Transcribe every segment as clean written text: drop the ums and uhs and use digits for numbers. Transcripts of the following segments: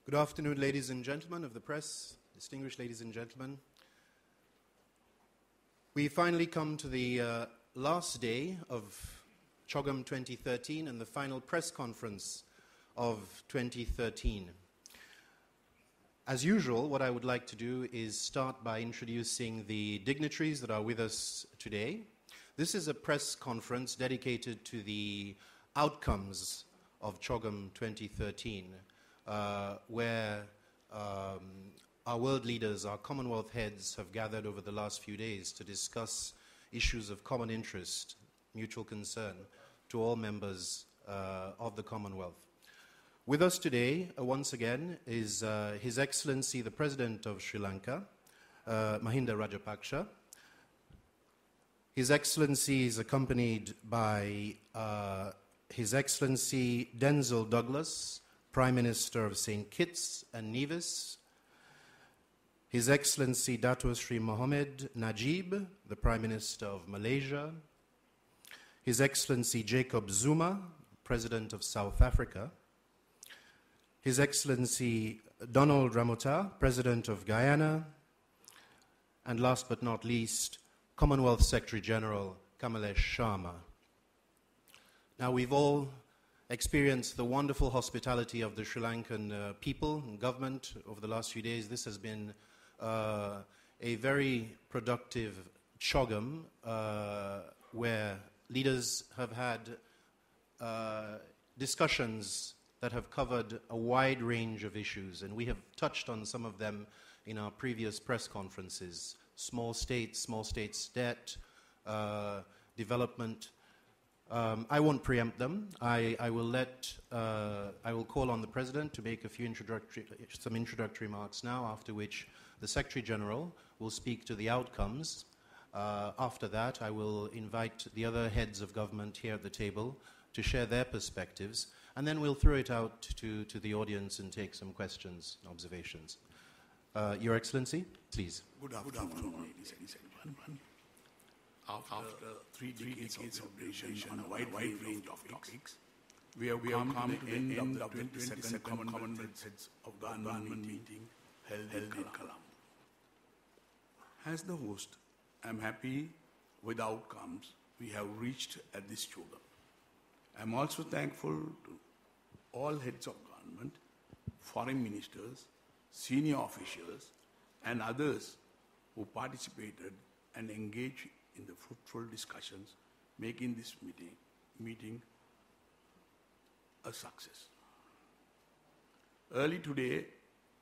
Good afternoon, ladies and gentlemen of the press, distinguished ladies and gentlemen. We finally come to the last day of CHOGM 2013 and the final press conference of 2013. As usual, what I would like to do is start by introducing the dignitaries that are with us today. This is a press conference dedicated to the outcomes of CHOGM 2013. Where our world leaders, our Commonwealth heads, have gathered over the last few days to discuss issues of common interest, mutual concern to all members of the Commonwealth. With us today, once again, is His Excellency the President of Sri Lanka, Mahinda Rajapaksa. His Excellency is accompanied by His Excellency Denzil Douglas, Prime Minister of St. Kitts and Nevis, His Excellency Dato Sri Mohammed Najib, the Prime Minister of Malaysia, His Excellency Jacob Zuma, President of South Africa, His Excellency Donald Ramota, President of Guyana, and last but not least, Commonwealth Secretary General Kamalesh Sharma. Now, we've all experienced the wonderful hospitality of the Sri Lankan people and government over the last few days. This has been a very productive CHOGM where leaders have had discussions that have covered a wide range of issues, and we have touched on some of them in our previous press conferences. Small states debt, development. I won't preempt them. I will call on the President to make some introductory remarks now, after which the Secretary General will speak to the outcomes. After that, I will invite the other heads of government here at the table to share their perspectives, and then we'll throw it out to the audience and take some questions and observations. Your Excellency, please. Good afternoon, ladies and gentlemen. After three decades of celebration on a wide range of topics, we have come to the end of the 22nd Commonwealth Heads of Government meeting held in Colombo. As the host, I am happy with the outcomes we have reached at this CHOGM. I am also thankful to all heads of government, foreign ministers, senior officials, and others who participated and engaged in the fruitful discussions, making this meeting a success. Early today,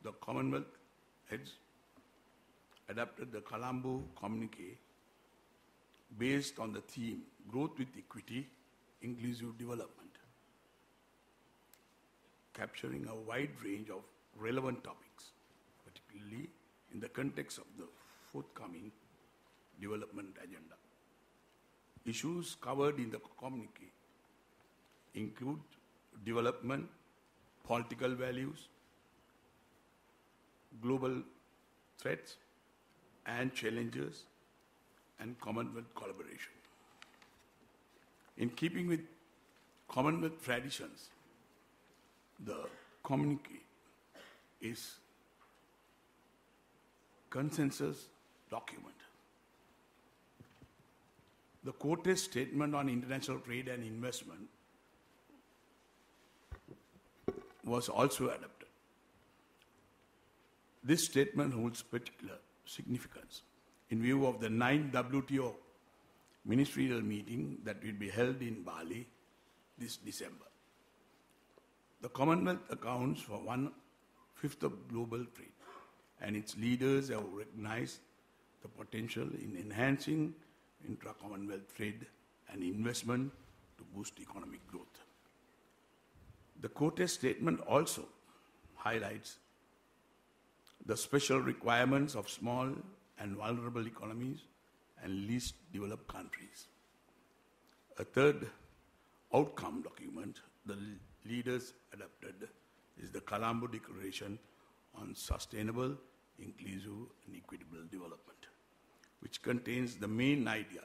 the Commonwealth heads adopted the Colombo Communique based on the theme Growth with Equity, Inclusive Development, capturing a wide range of relevant topics, particularly in the context of the forthcoming development agenda. Issues covered in the communique include development, political values, global threats and challenges, and Commonwealth collaboration. In keeping with Commonwealth traditions, the communique is consensus document. The quoted statement on international trade and investment was also adopted. This statement holds particular significance in view of the 9th WTO ministerial meeting that will be held in Bali this December. The Commonwealth accounts for 1/5 of global trade, and its leaders have recognized the potential in enhancing intra-Commonwealth trade and investment to boost economic growth. The quoted statement also highlights the special requirements of small and vulnerable economies and least developed countries. A third outcome document the leaders adopted is the Colombo Declaration on Sustainable, Inclusive and Equitable Development, which contains the main idea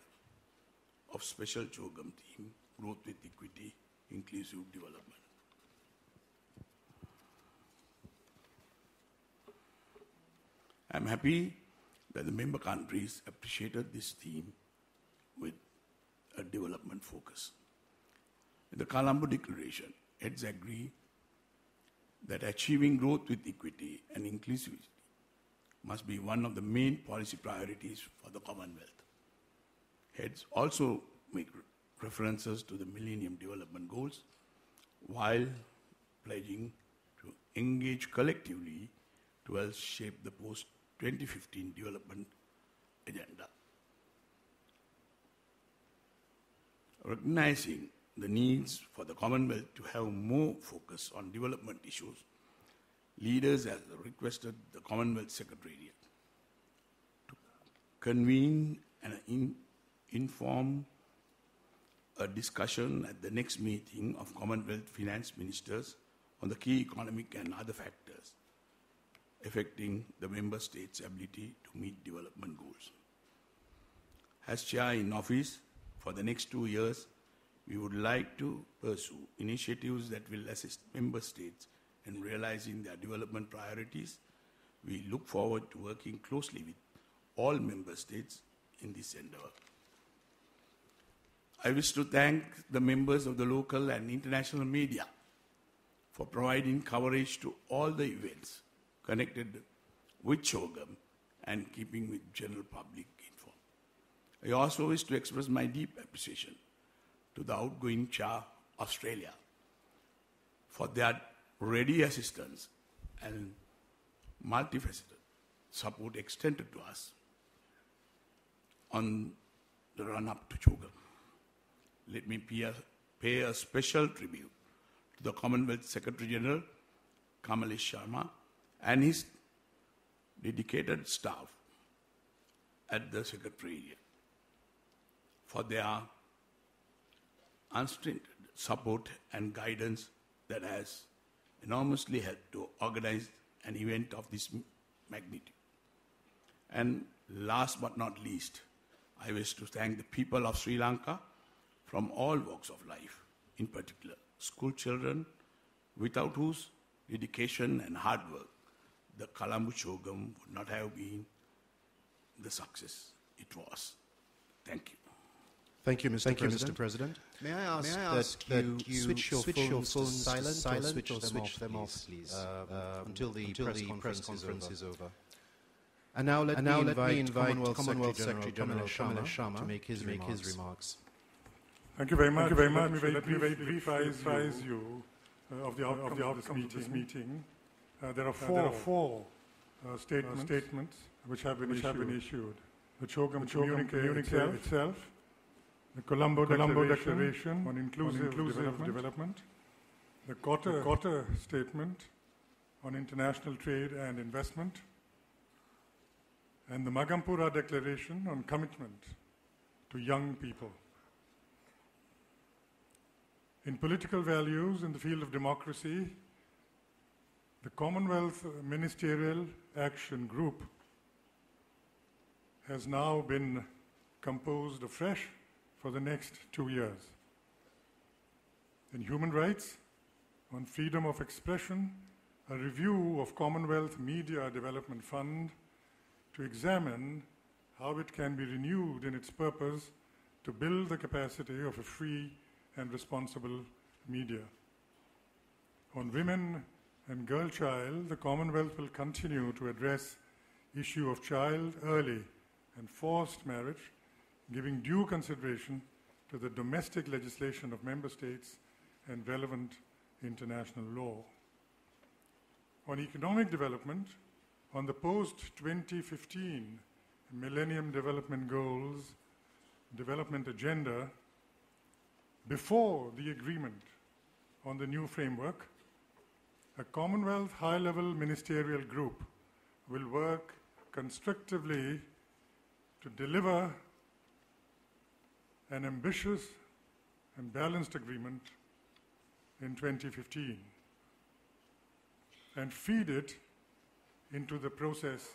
of special CHOGM theme, Growth with Equity, Inclusive Development. I'm happy that the member countries appreciated this theme with a development focus. In the Colombo Declaration, heads agree that achieving growth with equity and inclusivity must be one of the main policy priorities for the Commonwealth. Heads also make references to the Millennium Development Goals while pledging to engage collectively to help shape the post-2015 development agenda. Recognizing the needs for the Commonwealth to have more focus on development issues, leaders have requested the Commonwealth Secretariat to convene and inform a discussion at the next meeting of Commonwealth Finance Ministers on the key economic and other factors affecting the member states' ability to meet development goals. As chair in office for the next 2 years, we would like to pursue initiatives that will assist member states in realizing their development priorities. We look forward to working closely with all member states in this endeavor. I wish to thank the members of the local and international media for providing coverage to all the events connected with CHOGM and keeping with general public informed. I also wish to express my deep appreciation to the outgoing Chair, Australia, for their ready assistance and multifaceted support extended to us on the run-up to CHOGM. Let me pay a special tribute to the Commonwealth Secretary-General, Kamalesh Sharma, and his dedicated staff at the Secretariat for their unstinted support and guidance that has enormously helped to organize an event of this magnitude. And last but not least, I wish to thank the people of Sri Lanka from all walks of life, in particular school children, without whose dedication and hard work the Colombo CHOGM would not have been the success it was. Thank you. Thank you, Mr. President. May I ask that you switch your phones to silent or switch them off, please, until the press conference is over. And now let me invite Commonwealth Secretary General Sharma to make his remarks. Thank you very much. Let me very briefly advise you of the outcome of this meeting. There are four statements which have been issued. The CHOGM Communique itself, the Colombo Declaration on inclusive development, the Kotter Statement on international trade and investment, and the Magampura Declaration on commitment to young people. In political values in the field of democracy, the Commonwealth Ministerial Action Group has now been composed afresh for the next 2 years. In human rights, on freedom of expression, a review of Commonwealth Media Development Fund to examine how it can be renewed in its purpose to build the capacity of a free and responsible media. On women and girl child, the Commonwealth will continue to address issue of child, early and forced marriage, giving due consideration to the domestic legislation of member states and relevant international law. On economic development, on the post-2015 Millennium Development Goals development agenda, before the agreement on the new framework, a Commonwealth high-level ministerial group will work constructively to deliver an ambitious and balanced agreement in 2015 and feed it into the process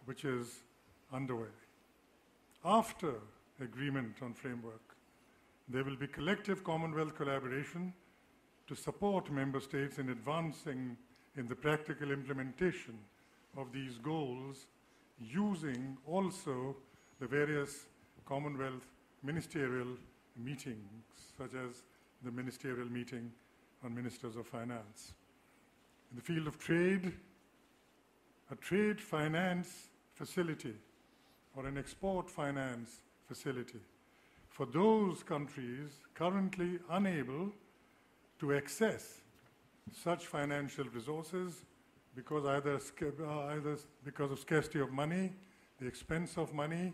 which is underway. After agreement on framework, there will be collective Commonwealth collaboration to support member states in advancing in the practical implementation of these goals using also the various Commonwealth ministerial meetings, such as the ministerial meeting on ministers of finance. In the field of trade, a trade finance facility or an export finance facility for those countries currently unable to access such financial resources because either because of scarcity of money, the expense of money,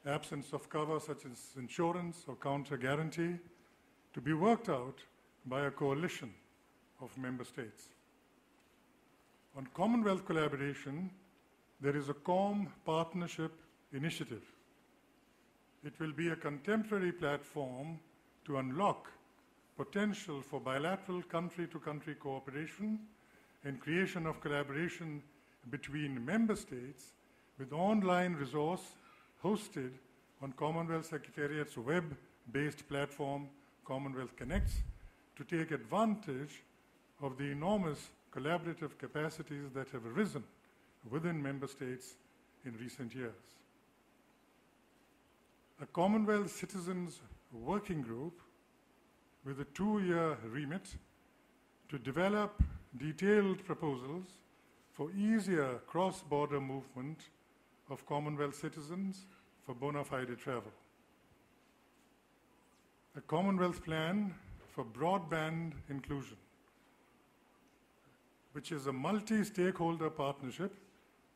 absence of cover such as insurance or counter guarantee, to be worked out by a coalition of member states. On Commonwealth collaboration, there is a COM partnership initiative. It will be a contemporary platform to unlock potential for bilateral country-to-country cooperation and creation of collaboration between member states with online resource hosted on Commonwealth Secretariat's web-based platform, Commonwealth Connects, to take advantage of the enormous collaborative capacities that have arisen within member states in recent years. A Commonwealth Citizens Working Group with a 2-year remit to develop detailed proposals for easier cross-border movement of Commonwealth citizens for bona fide travel. A Commonwealth plan for broadband inclusion, which is a multi-stakeholder partnership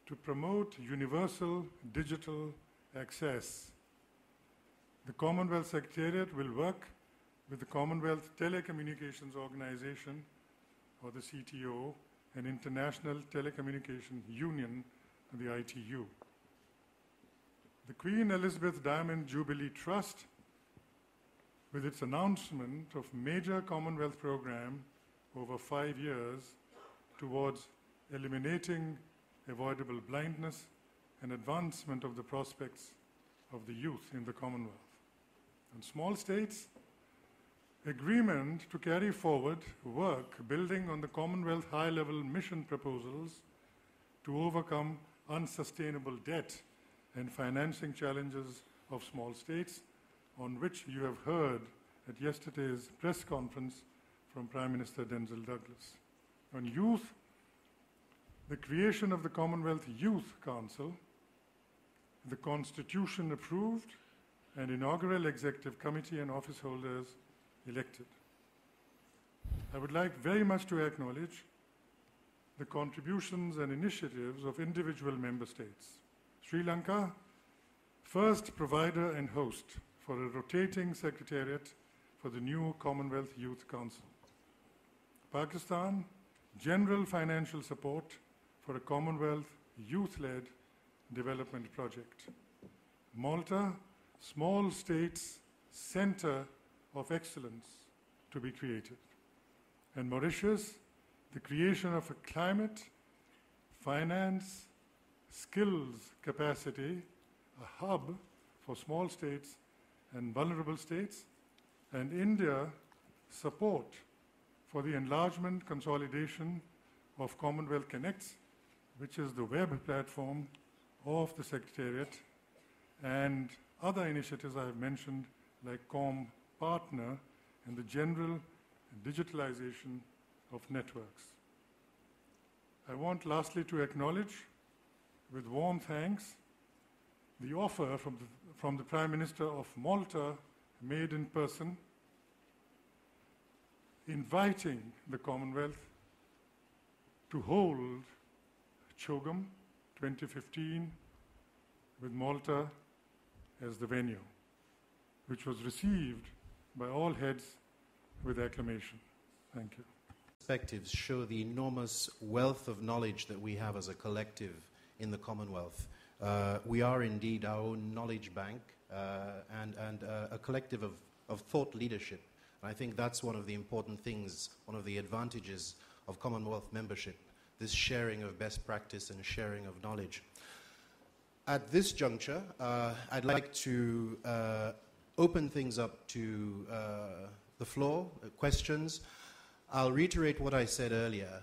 to promote universal digital access. The Commonwealth Secretariat will work with the Commonwealth Telecommunications Organization, or the CTO, and International Telecommunication Union, the ITU. The Queen Elizabeth Diamond Jubilee Trust, with its announcement of major Commonwealth program over 5 years towards eliminating avoidable blindness and advancement of the prospects of the youth in the Commonwealth. And small states, agreement to carry forward work building on the Commonwealth high-level mission proposals to overcome unsustainable debt and financing challenges of small states, on which you have heard at yesterday's press conference from Prime Minister Denzel Douglas. On youth, the creation of the Commonwealth Youth Council, the Constitution approved, and inaugural Executive Committee and office holders elected. I would like very much to acknowledge the contributions and initiatives of individual member states. Sri Lanka, first provider and host for a rotating secretariat for the new Commonwealth Youth Council. Pakistan, general financial support for a Commonwealth youth-led development project. Malta, small states center of excellence to be created. And Mauritius, the creation of a climate, finance, skills capacity, a hub for small states and vulnerable states, and India, support for the enlargement consolidation of Commonwealth Connects, which is the web platform of the Secretariat, and other initiatives I have mentioned, like COM Partner and the general digitalization of networks. I want lastly to acknowledge with warm thanks the offer from the Prime Minister of Malta, made in person, inviting the Commonwealth to hold CHOGM 2015 with Malta as the venue, which was received by all heads with acclamation. Thank you. Perspectives show the enormous wealth of knowledge that we have as a collective in the Commonwealth. We are indeed our own knowledge bank and a collective of thought leadership. And I think that's one of the important things, one of the advantages of Commonwealth membership, this sharing of best practice and sharing of knowledge. At this juncture, I'd like to open things up to the floor, questions. I'll reiterate what I said earlier.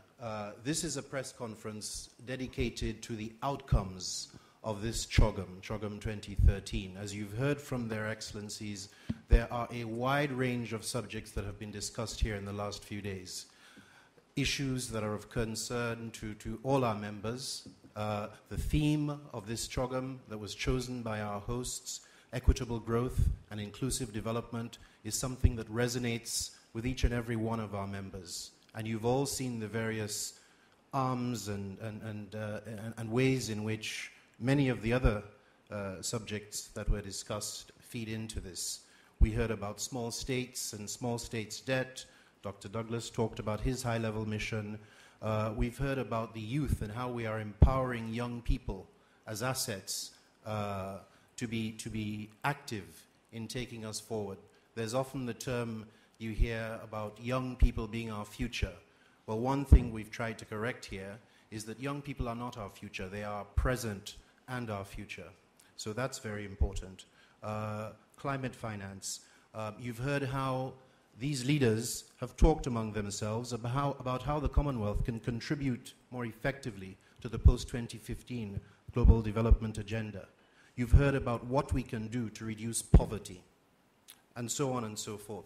This is a press conference dedicated to the outcomes of this CHOGM 2013. As you've heard from their excellencies, there are a wide range of subjects that have been discussed here in the last few days. Issues that are of concern to all our members. The theme of this CHOGM that was chosen by our hosts, equitable growth and inclusive development, is something that resonates with each and every one of our members. And you've all seen the various arms and ways in which many of the other subjects that were discussed feed into this. We heard about small states and small states' debt. Dr. Douglas talked about his high-level mission. We've heard about the youth and how we are empowering young people as assets to be active in taking us forward. There's often the term you hear about young people being our future. Well, one thing we've tried to correct here is that young people are not our future. They are present and our future. So that's very important. Climate finance. You've heard how these leaders have talked among themselves about how the Commonwealth can contribute more effectively to the post-2015 Global Development Agenda. You've heard about what we can do to reduce poverty, and so on and so forth.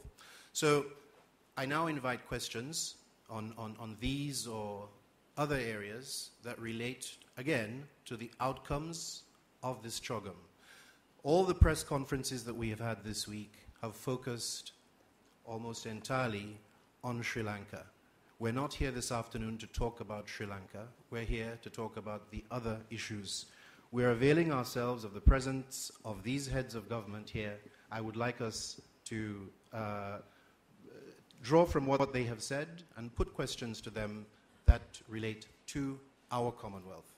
So I now invite questions on these or other areas that relate, again, to the outcomes of this CHOGM. All the press conferences that we have had this week have focused almost entirely on Sri Lanka. We're not here this afternoon to talk about Sri Lanka. We're here to talk about the other issues. We're availing ourselves of the presence of these heads of government here. I would like us to draw from what they have said and put questions to them that relate to our Commonwealth.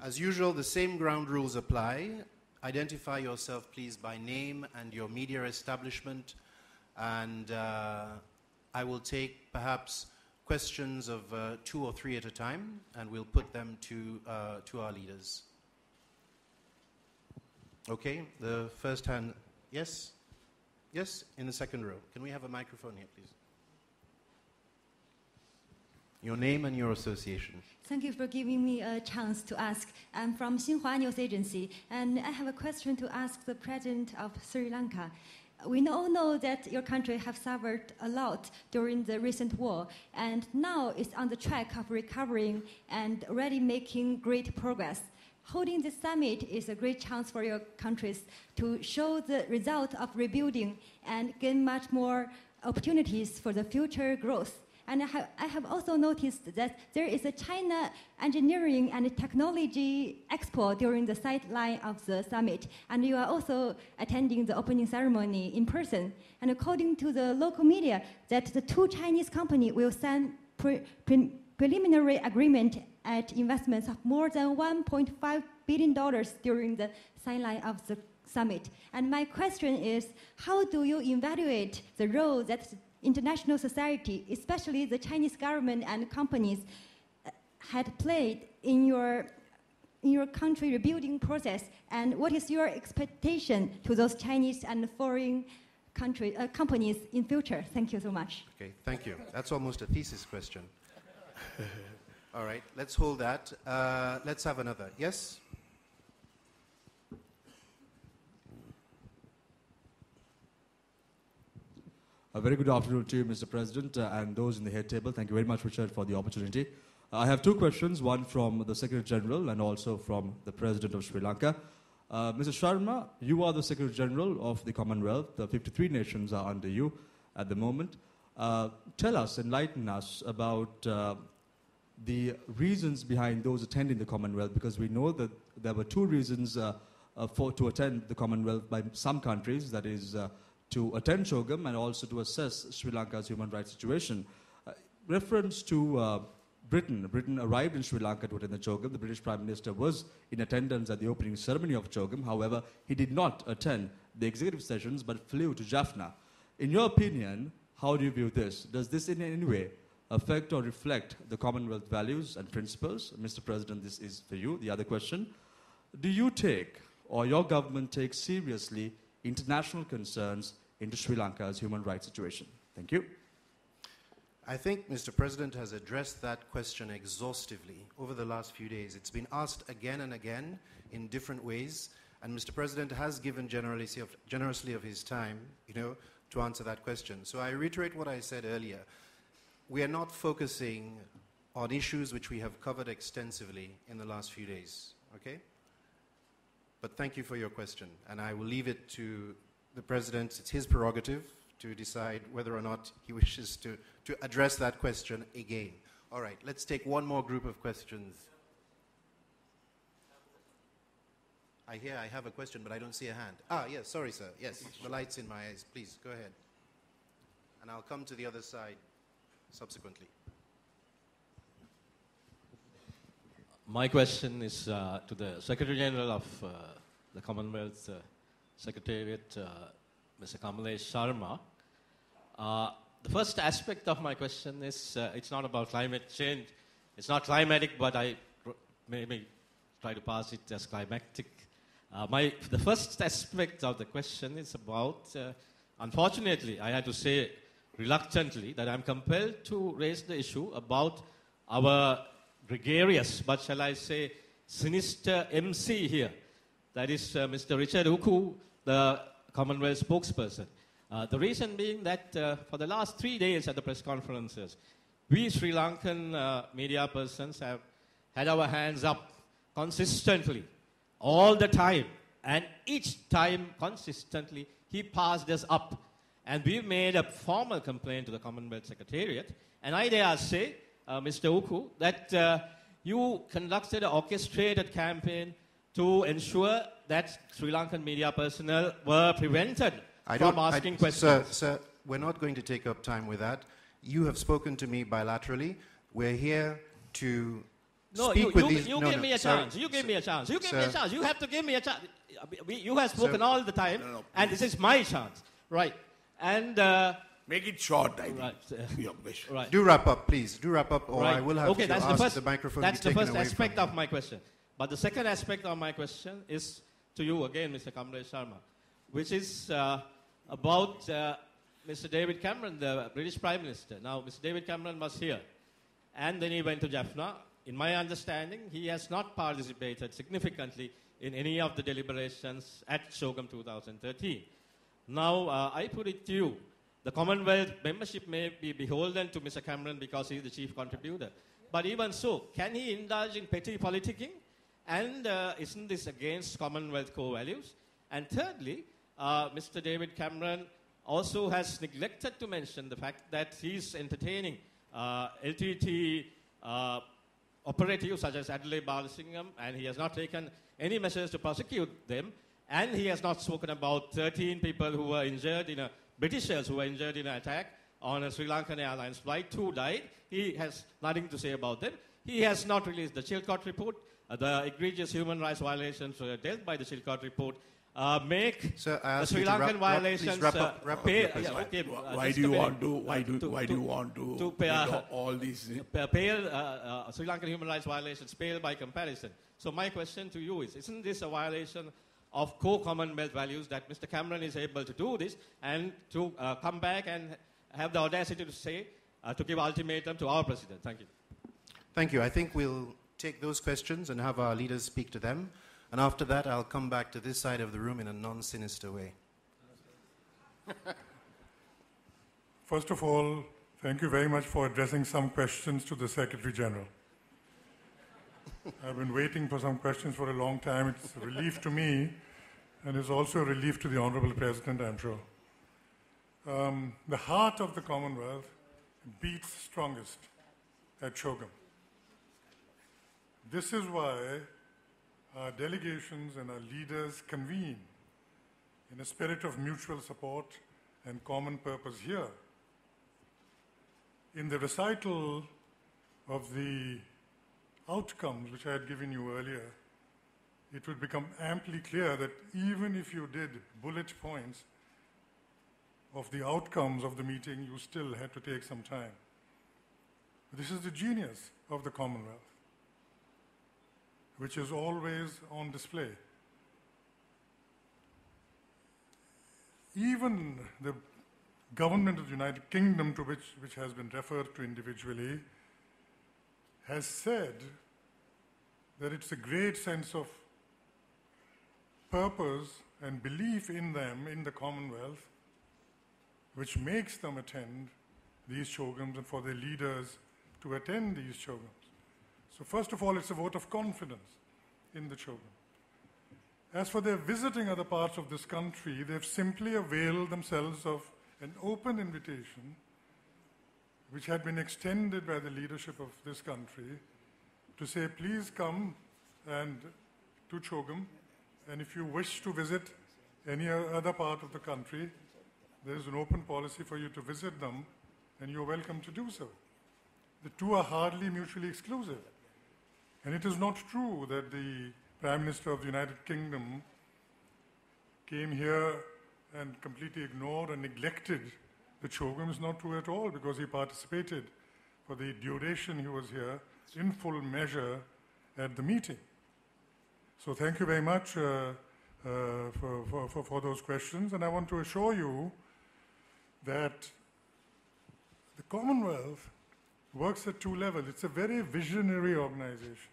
As usual, the same ground rules apply. Identify yourself, please, by name and your media establishment. And I will take perhaps questions of 2 or 3 at a time, and we'll put them to our leaders. Okay, the first hand, yes? Yes, in the second row. Can we have a microphone here, please? Your name and your association. Thank you for giving me a chance to ask. I'm from Xinhua News Agency, and I have a question to ask the President of Sri Lanka. We all know that your country has suffered a lot during the recent war, and now it's on the track of recovering and already making great progress. Holding this summit is a great chance for your countries to show the result of rebuilding and gain much more opportunities for the future growth. And I have also noticed that there is a China Engineering and Technology Expo during the sideline of the summit, and you are also attending the opening ceremony in person. And according to the local media, that the 2 Chinese companies will sign preliminary agreement at investments of more than $1.5 billion during the sideline of the summit. And my question is, how do you evaluate the role that international society, especially the Chinese government and companies, had played in your country rebuilding process? And what is your expectation to those Chinese and foreign companies in future? Thank you so much. Okay, thank you. That's almost a thesis question. All right, let's hold that. Let's have another. Yes? A very good afternoon to you, Mr. President, and those in the head table. Thank you very much, Richard, for the opportunity. I have 2 questions, one from the Secretary General and also from the President of Sri Lanka. Mr. Sharma, you are the Secretary General of the Commonwealth. The 53 nations are under you at the moment. Tell us, enlighten us about the reasons behind those attending the Commonwealth, because we know that there were 2 reasons to attend the Commonwealth by some countries, that is to attend CHOGM and also to assess Sri Lanka's human rights situation. Reference to Britain. Britain arrived in Sri Lanka to attend the CHOGM. The British Prime Minister was in attendance at the opening ceremony of CHOGM. However, he did not attend the executive sessions but flew to Jaffna. In your opinion, how do you view this? Does this in any way affect or reflect the Commonwealth values and principles? Mr. President, this is for you. The other question, do you take, or your government take seriously, international concerns into Sri Lanka's human rights situation? Thank you. I think Mr. President has addressed that question exhaustively over the last few days. It's been asked again and again in different ways, and Mr. President has given generously of his time, to answer that question. So I reiterate what I said earlier. We are not focusing on issues which we have covered extensively in the last few days, okay? But thank you for your question, and I will leave it to the President. It's his prerogative to decide whether or not he wishes to address that question again. All right, let's take one more group of questions. I hear I have a question, but I don't see a hand. Yes, sorry, sir. Yes, the light's in my eyes. Please, go ahead. And I'll come to the other side subsequently. My question is to the Secretary General of the Commonwealth Secretariat, Mr. Kamlesh Sharma. The first aspect of my question is it's not about climate change. It's not climatic, but I maybe try to pass it as climactic. The first aspect of the question is about, unfortunately, I had to say reluctantly, that I'm compelled to raise the issue about our gregarious, but shall I say, sinister MC here. That is Mr. Richard Uku, the Commonwealth spokesperson. The reason being that for the last 3 days at the press conferences, we Sri Lankan media persons have had our hands up consistently, all the time. And each time, consistently, he passed us up. And we made a formal complaint to the Commonwealth Secretariat. And I dare say, Mr. Uku, that you conducted an orchestrated campaign to ensure that Sri Lankan media personnel were prevented from asking questions. Sir, we're not going to take up time with that. You have spoken to me bilaterally. We're here to speak with these... You give me a chance. You give me a chance. You give me a chance. You have to give me a chance. You have spoken all the time, and this is my chance. Right. And... make it short, I think. Right. Your question. Right. Do wrap up, please. Do wrap up, or Right. I will have to ask the microphone That's to be the taken first away aspect from of my question. But the second aspect of my question is to you again, Mr. Kamlesh Sharma, which is about Mr. David Cameron, the British Prime Minister. Now, Mr. David Cameron was here, and then he went to Jaffna. In my understanding, he has not participated significantly in any of the deliberations at CHOGM 2013. Now, I put it to you, the Commonwealth membership may be beholden to Mr. Cameron because he is the chief contributor. But even so, can he indulge in petty politicking? And isn't this against Commonwealth core values? And thirdly, Mr. David Cameron also has neglected to mention the fact that he's entertaining LTT operatives such as Adelaide Balasingham, and he has not taken any measures to prosecute them. And he has not spoken about 13 people who were injured in Britishers who were injured in an attack on a Sri Lankan Airlines flight. 2 died. He has nothing to say about them. He has not released the Chilcot report. The egregious human rights violations dealt by the Chilcot report make Sir, I the ask Sri you to Lankan violations please wrap up, pay. please. Why do you want to pay all these? Sri Lankan human rights violations pale by comparison? So my question to you is, isn't this a violation of core Commonwealth values that Mr. Cameron is able to do this and to come back and have the audacity to say, to give ultimatum to our president? Thank you. Thank you. I think we'll take those questions and have our leaders speak to them. And after that, I'll come back to this side of the room in a non-sinister way. First of all, thank you very much for addressing some questions to the Secretary General. I've been waiting for some questions for a long time. It's a relief to me, and it's also a relief to the Honorable President, I'm sure. The heart of the Commonwealth beats strongest at CHOGM. This is why our delegations and our leaders convene in a spirit of mutual support and common purpose here. In the recital of the outcomes which I had given you earlier, it would become amply clear that even if you did bullet points of the outcomes of the meeting, you still had to take some time. This is the genius of the Commonwealth, which is always on display. Even the government of the United Kingdom, to which has been referred to individually, has said that it's a great sense of purpose and belief in them, in the Commonwealth, which makes them attend these CHOGMs and for their leaders to attend these CHOGMs. So first of all, it's a vote of confidence in the CHOGM. As for their visiting other parts of this country, they've simply availed themselves of an open invitation which had been extended by the leadership of this country to say, please come and to CHOGM, and if you wish to visit any other part of the country, there is an open policy for you to visit them, and you're welcome to do so. The two are hardly mutually exclusive. And it is not true that the Prime Minister of the United Kingdom came here and completely ignored and neglected the CHOGM. It's not true at all, because he participated for the duration he was here in full measure at the meeting. So thank you very much for those questions. And I want to assure you that the Commonwealth works at two levels. It's a very visionary organization.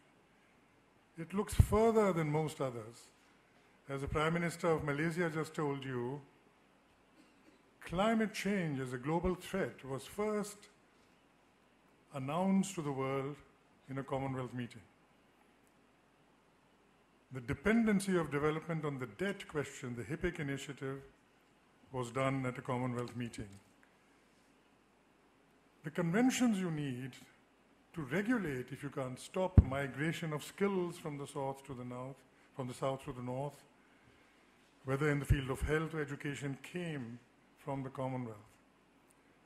It looks further than most others. As the Prime Minister of Malaysia just told you, climate change as a global threat was first announced to the world in a Commonwealth meeting. The dependency of development on the debt question, the HIPIC initiative, was done at a Commonwealth meeting. The conventions you need to regulate, if you can't stop migration of skills from the south to the north, from the south to the north, whether in the field of health or education, came from the Commonwealth.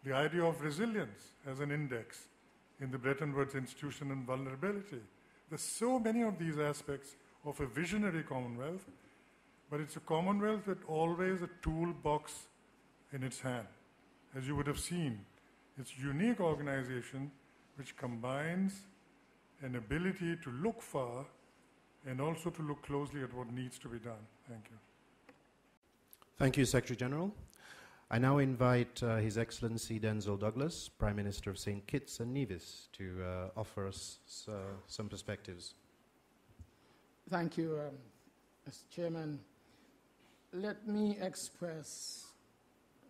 The idea of resilience as an index in the Bretton Woods Institution and vulnerability. There's so many of these aspects of a visionary Commonwealth, but it's a Commonwealth with always a toolbox in its hand. As you would have seen, it's a unique organization which combines an ability to look far and also to look closely at what needs to be done. Thank you. Thank you, Secretary General. I now invite His Excellency Denzil Douglas, Prime Minister of St. Kitts and Nevis, to offer us some perspectives. Thank you, Mr. Chairman. Let me express,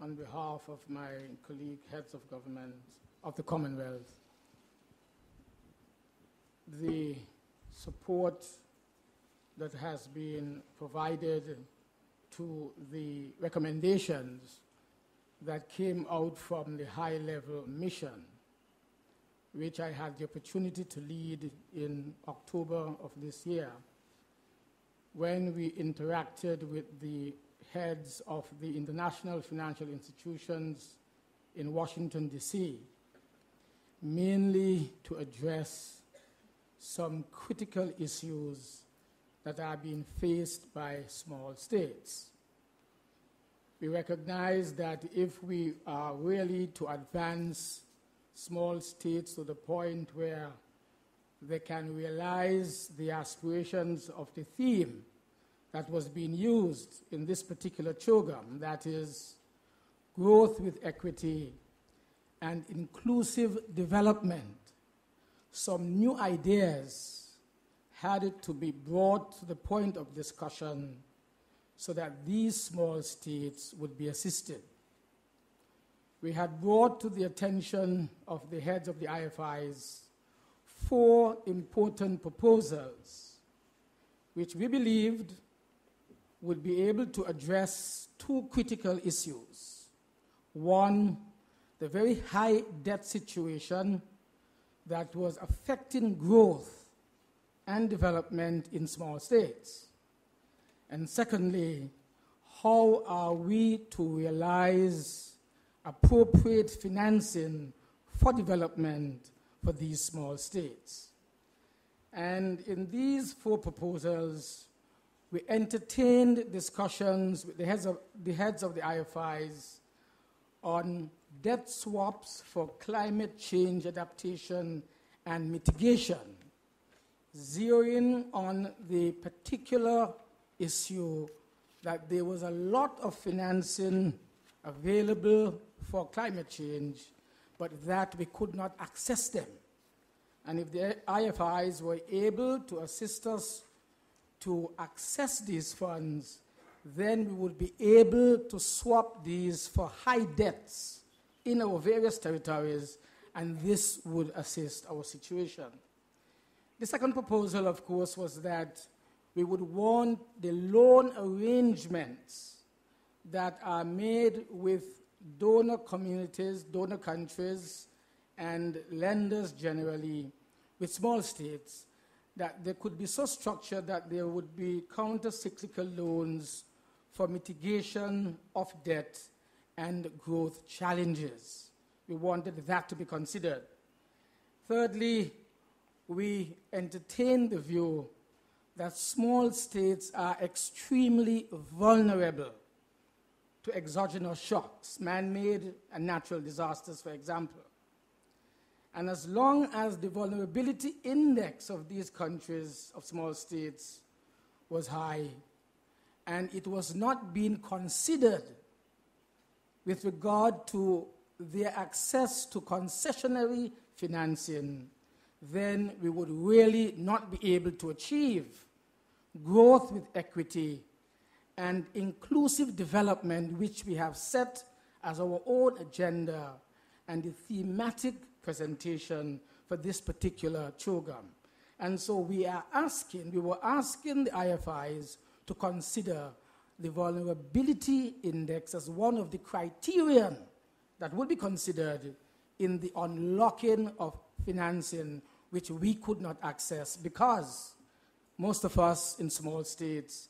on behalf of my colleague heads of government of the Commonwealth, the support that has been provided to the recommendations that came out from the high-level mission, which I had the opportunity to lead in October of this year, when we interacted with the heads of the international financial institutions in Washington, D.C., mainly to address some critical issues that are being faced by small states. We recognize that if we are really to advance small states to the point where they can realize the aspirations of the theme that was being used in this particular CHOGM, that is growth with equity and inclusive development, some new ideas had to be brought to the point of discussion so that these small states would be assisted. We had brought to the attention of the heads of the IFIs 4 important proposals which we believed would be able to address 2 critical issues. One, the very high debt situation that was affecting growth and development in small states. And secondly, how are we to realize appropriate financing for development for these small states? And in these 4 proposals, we entertained discussions with the heads of the IFIs on debt swaps for climate change adaptation and mitigation, zeroing on the particular issue that there was a lot of financing available for climate change, but that we could not access them. And if the IFIs were able to assist us to access these funds, then we would be able to swap these for high debts in our various territories, and this would assist our situation. The second proposal, of course, was that we would want the loan arrangements that are made with donor communities, donor countries, and lenders generally, with small states, that they could be so structured that there would be counter-cyclical loans for mitigation of debt and growth challenges. We wanted that to be considered. Thirdly, we entertained the view that small states are extremely vulnerable to exogenous shocks, man-made and natural disasters, for example. And as long as the vulnerability index of these countries, of small states, was high, and it was not being considered with regard to their access to concessionary financing, then we would really not be able to achieve growth with equity and inclusive development, which we have set as our own agenda and the thematic presentation for this particular CHOGM. And so we were asking the IFIs to consider the vulnerability index as one of the criterion that would be considered in the unlocking of financing, which we could not access because most of us in small states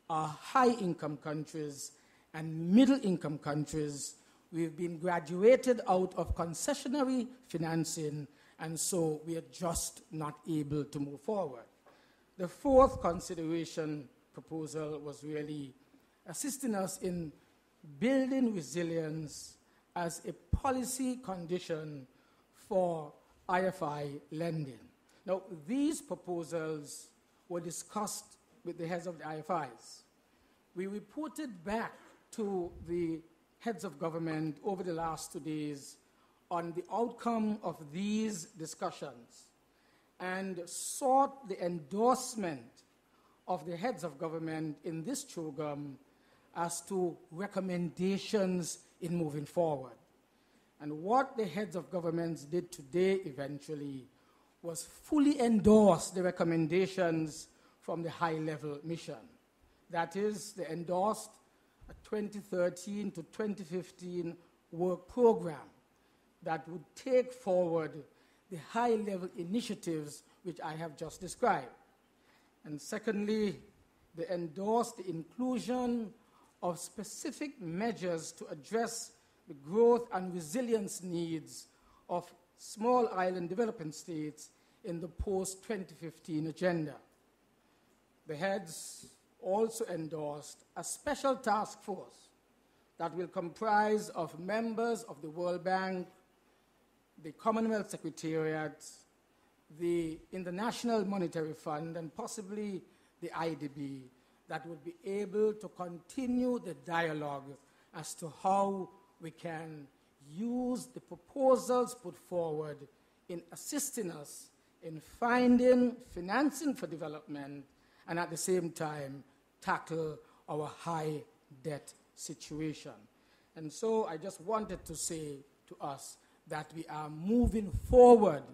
are high-income countries and middle-income countries. We've been graduated out of concessionary financing, and so we are just not able to move forward. The fourth consideration proposal was really assisting us in building resilience as a policy condition for IFI lending. Now, these proposals were discussed with the heads of the IFIs. We reported back to the heads of government over the last 2 days on the outcome of these discussions and sought the endorsement of the heads of government in this CHOGM as to recommendations in moving forward. And what the heads of governments did today eventually was fully endorse the recommendations from the high-level mission. That is, they endorsed a 2013 to 2015 work program that would take forward the high-level initiatives which I have just described. And secondly, they endorsed the inclusion of specific measures to address the growth and resilience needs of small island developing states in the post-2015 agenda. The heads also endorsed a special task force that will comprise of members of the World Bank, the Commonwealth Secretariat, the International Monetary Fund, and possibly the IDB, that would be able to continue the dialogue as to how we can use the proposals put forward in assisting us in finding financing for development and at the same time tackle our high debt situation. And so I just wanted to say to us that we are moving forward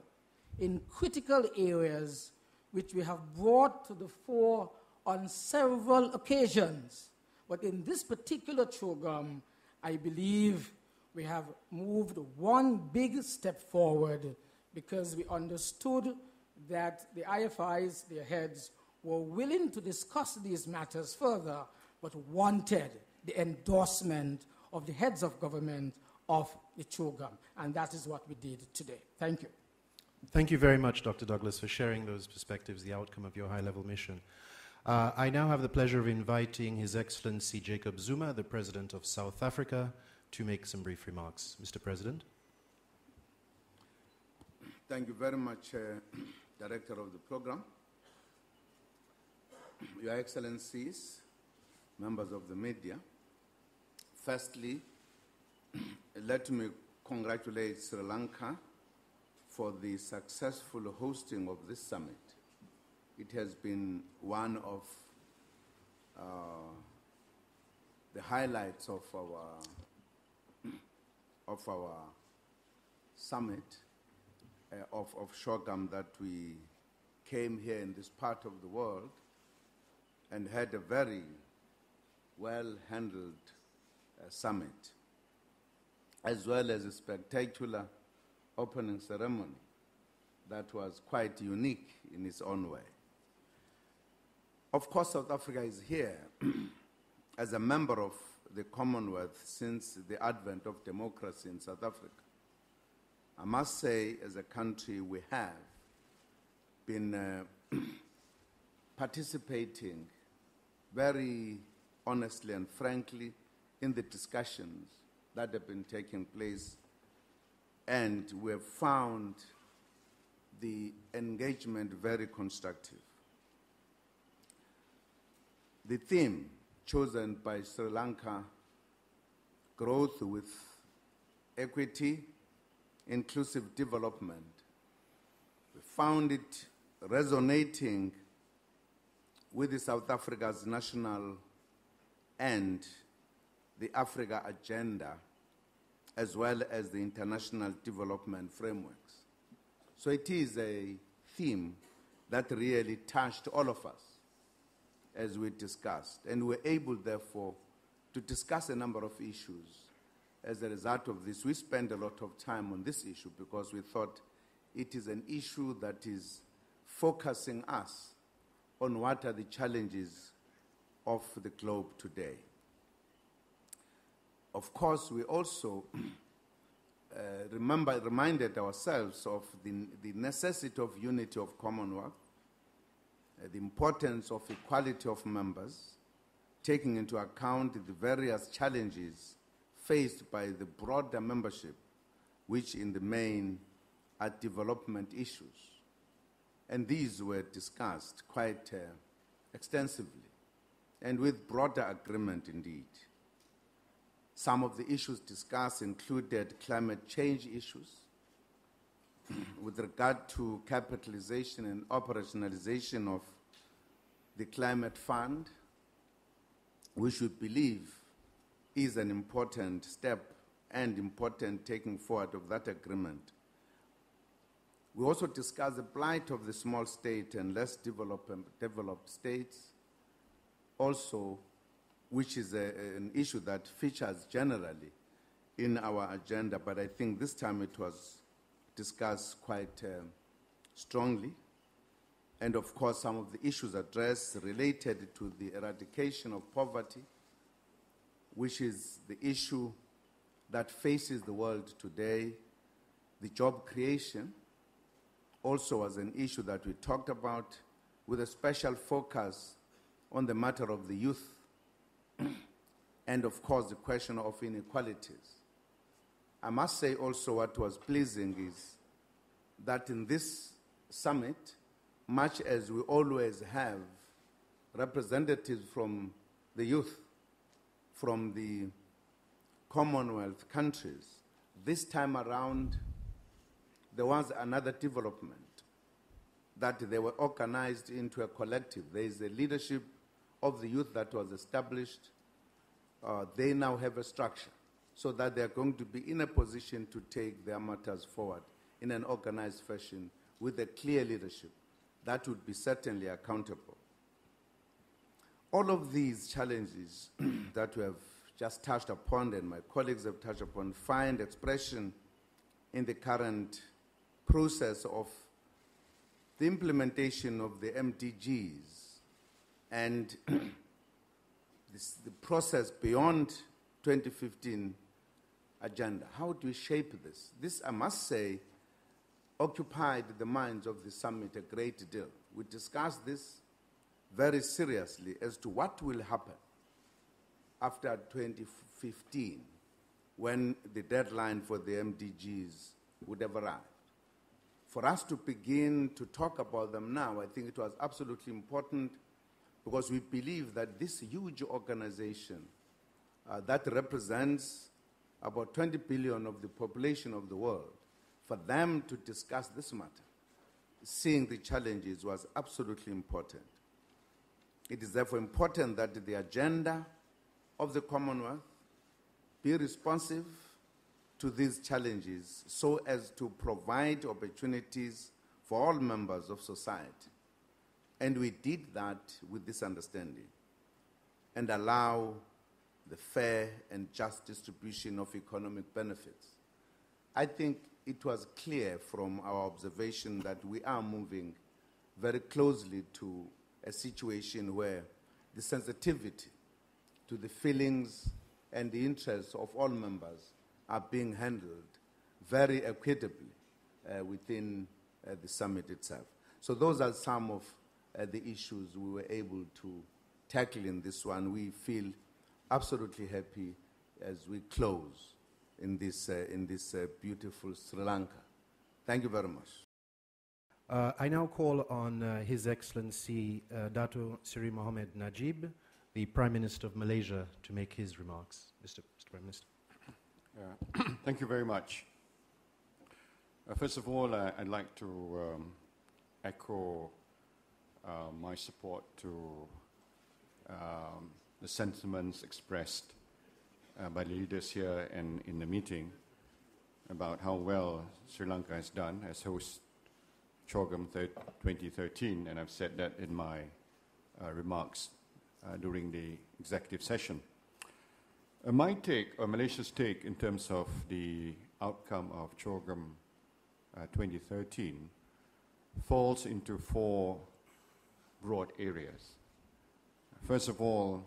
in critical areas which we have brought to the fore on several occasions. But in this particular CHOGM, I believe we have moved one big step forward because we understood that the IFIs, their heads, were willing to discuss these matters further, but wanted the endorsement of the heads of government of the CHOGM. And that is what we did today. Thank you. Thank you very much, Dr. Douglas, for sharing those perspectives, the outcome of your high-level mission. I now have the pleasure of inviting His Excellency Jacob Zuma, the President of South Africa, to make some brief remarks. Mr. President. Thank you very much, Director of the Program. Your Excellencies, members of the media, firstly, let me congratulate Sri Lanka for the successful hosting of this summit. It has been one of the highlights of our summit of CHOGM, that we came here in this part of the world and had a very well-handled summit, as well as a spectacular opening ceremony that was quite unique in its own way. Of course, South Africa is here as a member of the Commonwealth since the advent of democracy in South Africa. I must say, as a country, we have been participating very honestly and frankly in the discussions that have been taking place, and we have found the engagement very constructive. The theme chosen by Sri Lanka, growth with equity, inclusive development, we found it resonating with the South Africa's national and the Africa agenda, as well as the international development frameworks. So it is a theme that really touched all of us as we discussed, and we were able, therefore, to discuss a number of issues. As a result of this, we spent a lot of time on this issue because we thought it is an issue that is focusing us on what are the challenges of the globe today. Of course, we also reminded ourselves of the necessity of unity of Commonwealth, the importance of equality of members, taking into account the various challenges faced by the broader membership, which in the main are development issues. And these were discussed quite extensively and with broader agreement indeed. Some of the issues discussed included climate change issues with regard to capitalization and operationalization of the climate fund, which we believe is an important step and important taking forward of that agreement. We also discussed the plight of the small state and less developed states, also, which is an issue that features generally in our agenda, but I think this time it was discussed quite strongly. And of course, some of the issues addressed related to the eradication of poverty, which is the issue that faces the world today. The job creation also was an issue that we talked about, with a special focus on the matter of the youth and of course the question of inequalities. I must say also what was pleasing is that in this summit, much as we always have representatives from the youth, from the Commonwealth countries, this time around there was another development, that they were organized into a collective. There is a leadership of the youth that was established. They now have a structure so that they are going to be in a position to take their matters forward in an organized fashion with a clear leadership that would be certainly accountable. All of these challenges that we have just touched upon and my colleagues have touched upon find expression in the current process of the implementation of the MDGs and the process beyond 2015 agenda. How do we shape this? This, I must say, occupied the minds of the summit a great deal. We discussed this very seriously as to what will happen after 2015 when the deadline for the MDGs would have arrived. For us to begin to talk about them now, I think it was absolutely important because we believe that this huge organization that represents about 20 billion of the population of the world, for them to discuss this matter, seeing the challenges, was absolutely important. It is therefore important that the agenda of the Commonwealth be responsive to these challenges so as to provide opportunities for all members of society. And we did that with this understanding and allow the fair and just distribution of economic benefits. I think it was clear from our observation that we are moving very closely to a situation where the sensitivity to the feelings and the interests of all members are being handled very equitably within the summit itself. So those are some of the issues we were able to tackle in this one. We feel absolutely happy as we close in this beautiful Sri Lanka. Thank you very much. I now call on His Excellency Dato Seri Mohammed Najib, the Prime Minister of Malaysia, to make his remarks. Mr. Prime Minister. Thank you very much. First of all, I'd like to echo my support to the sentiments expressed by the leaders here and in the meeting about how well Sri Lanka has done as host CHOGM 2013, and I've said that in my remarks during the executive session. My take, or Malaysia's take, in terms of the outcome of CHOGM 2013 falls into four broad areas. First of all,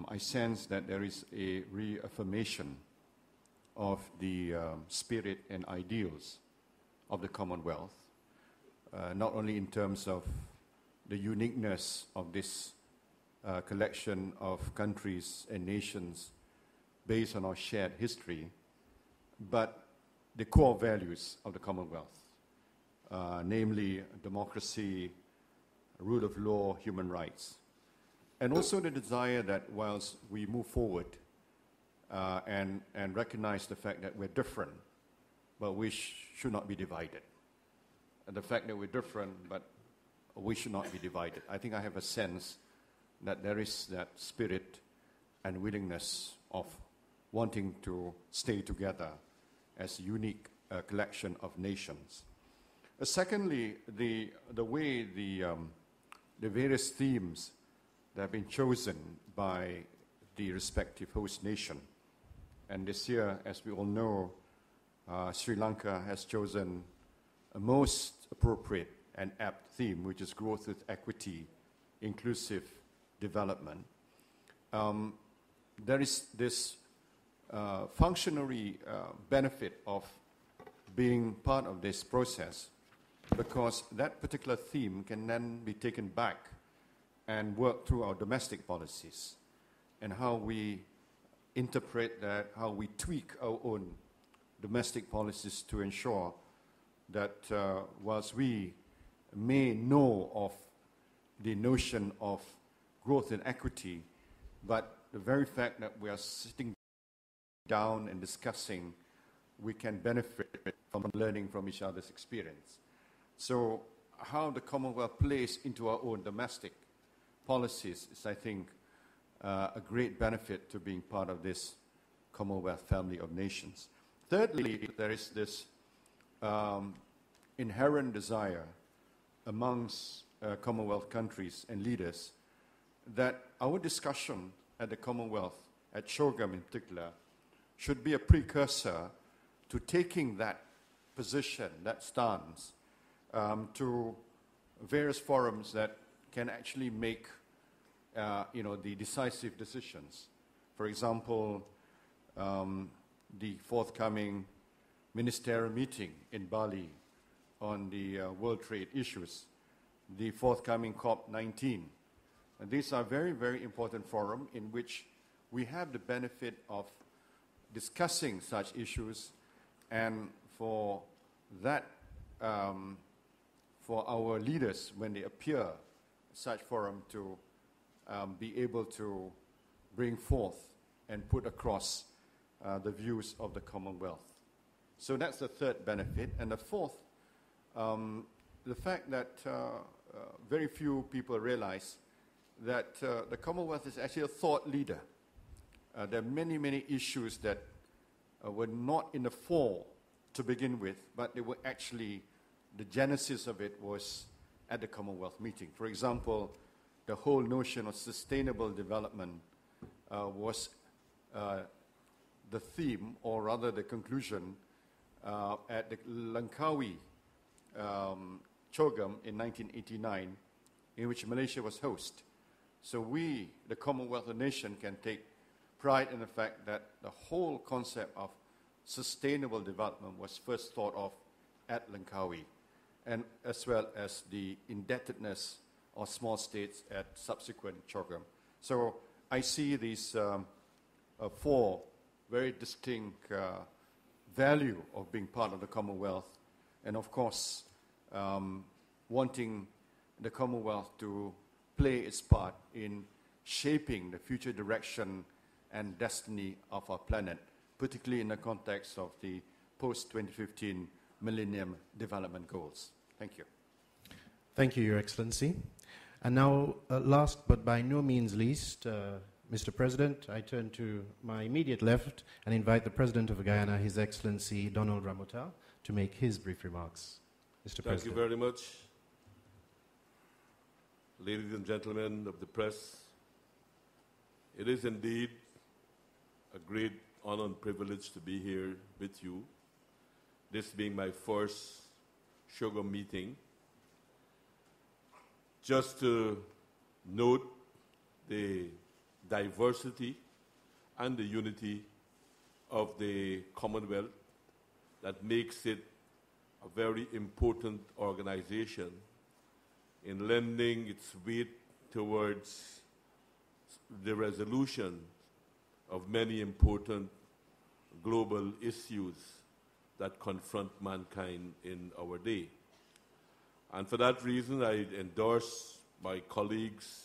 I sense that there is a reaffirmation of the spirit and ideals of the Commonwealth, not only in terms of the uniqueness of this collection of countries and nations based on our shared history, but the core values of the Commonwealth, namely democracy, rule of law, human rights, and also the desire that whilst we move forward and recognize the fact that we're different, but we should not be divided. And the fact that we're different, but we should not be divided. I think I have a sense that there is that spirit and willingness of wanting to stay together as a unique collection of nations. Secondly, the way the various themes that have been chosen by the respective host nation. And this year, as we all know, Sri Lanka has chosen a most appropriate and apt theme, which is growth with equity, inclusive development. There is this functionary benefit of being part of this process, because that particular theme can then be taken back and work through our domestic policies and how we interpret that, how we tweak our own domestic policies to ensure that whilst we may know of the notion of growth and equity, but the very fact that we are sitting down and discussing, we can benefit from learning from each other's experience. So how the Commonwealth plays into our own domestic policies is, I think, a great benefit to being part of this Commonwealth family of nations. Thirdly, there is this inherent desire amongst Commonwealth countries and leaders that our discussion at the Commonwealth, at CHOGM in particular, should be a precursor to taking that position, that stance, to various forums that can actually make the decisive decisions. For example, the forthcoming ministerial meeting in Bali on the world trade issues, the forthcoming COP19. And these are very, very important forums in which we have the benefit of discussing such issues, and for that, for our leaders, when they appear at such forum, to be able to bring forth and put across the views of the Commonwealth. So that's the third benefit. And the fourth, the fact that very few people realize that the Commonwealth is actually a thought leader. There are many, many issues that were not in the fore to begin with, but they were actually, the genesis of it was at the Commonwealth meeting. For example, the whole notion of sustainable development was the theme, or rather the conclusion, at the Langkawi CHOGM in 1989, in which Malaysia was host. So we, the Commonwealth nation, can take pride in the fact that the whole concept of sustainable development was first thought of at Langkawi, and as well as the indebtedness of small states at subsequent CHOGM. So I see these four very distinct value of being part of the Commonwealth, and of course wanting the Commonwealth to play its part in shaping the future direction and destiny of our planet, particularly in the context of the post-2015 Millennium Development Goals. Thank you. Thank you, Your Excellency. And now, last but by no means least, Mr. President, I turn to my immediate left and invite the President of Guyana, His Excellency Donald Ramota, to make his brief remarks. Mr. President. Thank you very much. Ladies and gentlemen of the press, it is indeed a great honor and privilege to be here with you, this being my first CHOGM meeting. Just to note the diversity and the unity of the Commonwealth that makes it a very important organization in lending its weight towards the resolution of many important global issues that confront mankind in our day. And for that reason, I endorse my colleagues'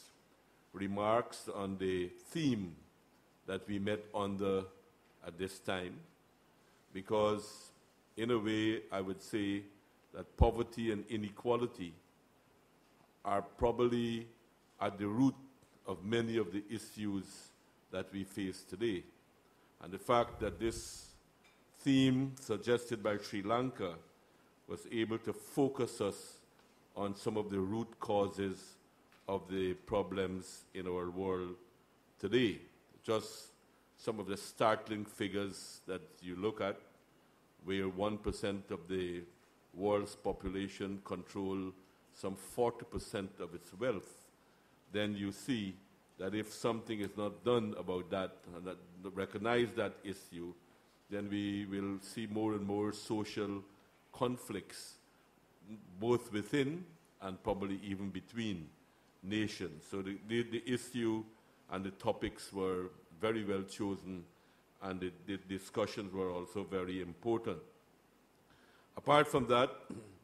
remarks on the theme that we met under at this time, because in a way, I would say that poverty and inequality are probably at the root of many of the issues that we face today. And the fact that this theme suggested by Sri Lanka was able to focus us on some of the root causes of the problems in our world today. Just some of the startling figures that you look at, where 1% of the world's population control some 40% of its wealth, then you see that if something is not done about that, and that recognize that issue, then we will see more and more social conflicts, both within and probably even between nations. So the issue and the topics were very well chosen, and the discussions were also very important. Apart from that,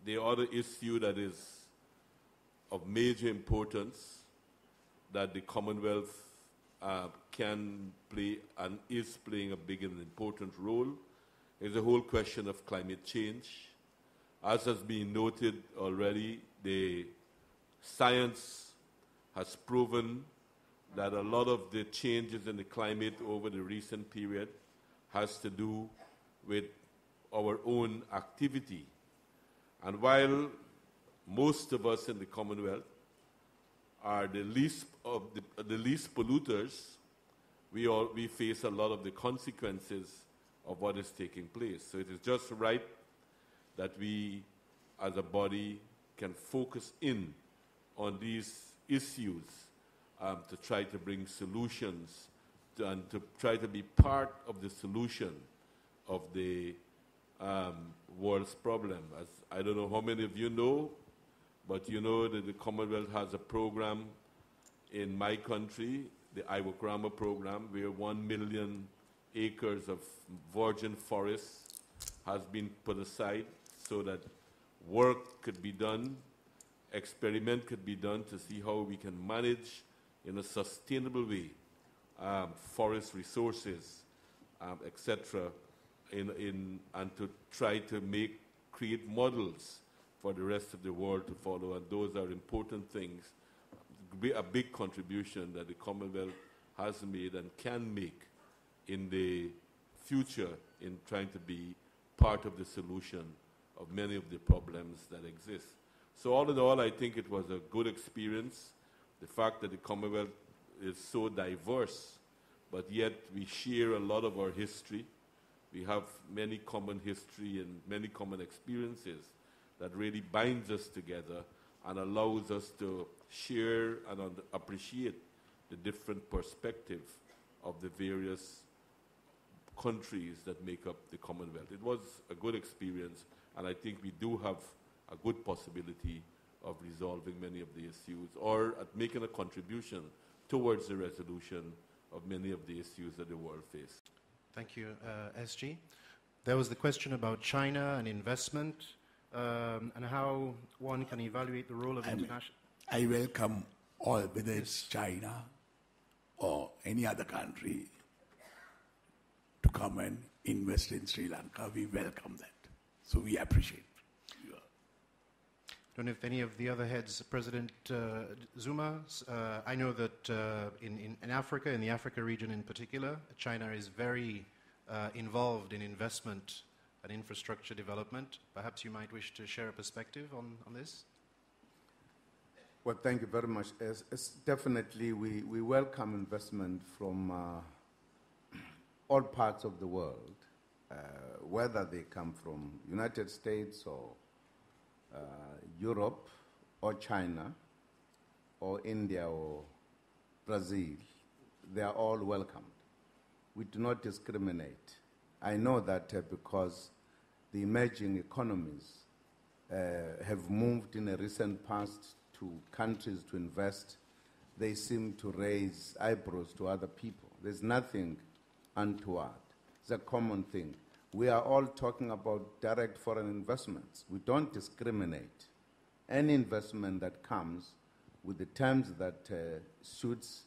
the other issue that is of major importance that the Commonwealth can play and is playing a big and important role is the whole question of climate change. As has been noted already, the science has proven that a lot of the changes in the climate over the recent period has to do with our own activity. And while most of us in the Commonwealth are the least polluters, we face a lot of the consequences of what is taking place. So it is just right that we, as a body, can focus in on these issues to try to bring solutions and to try to be part of the solution of the world's problem. As I don't know how many of you know, but you know that the Commonwealth has a program in my country, the Iwokrama program, where 1 million acres of virgin forests has been put aside so that work could be done, experiment could be done to see how we can manage in a sustainable way forest resources etc., and to try to create models for the rest of the world to follow, and those are important things. Be a big contribution that the Commonwealth has made and can make in the future in trying to be part of the solution of many of the problems that exist. So all in all, I think it was a good experience. The fact that the Commonwealth is so diverse, but yet we share a lot of our history. We have many common history and many common experiences that really binds us together and allows us to share and appreciate the different perspective of the various countries that make up the Commonwealth. It was a good experience, and I think we do have a good possibility of resolving many of the issues or at making a contribution towards the resolution of many of the issues that the world faces. Thank you, SG. There was the question about China and investment and how one can evaluate the role of international... I welcome all, whether it's China or any other country, to come and invest in Sri Lanka. We welcome that. So we appreciate. I don't know if any of the other heads, President Zuma, I know that in Africa, in the Africa region in particular, China is very involved in investment and infrastructure development. Perhaps you might wish to share a perspective on this? Well, thank you very much. Definitely, we welcome investment from all parts of the world, whether they come from United States or Europe or China or India or Brazil. They are all welcomed. We do not discriminate. I know that because the emerging economies have moved in a recent past to countries to invest, they seem to raise eyebrows to other people. There's nothing untoward. It's a common thing. We are all talking about direct foreign investments. We don't discriminate. Any investment that comes with the terms that suits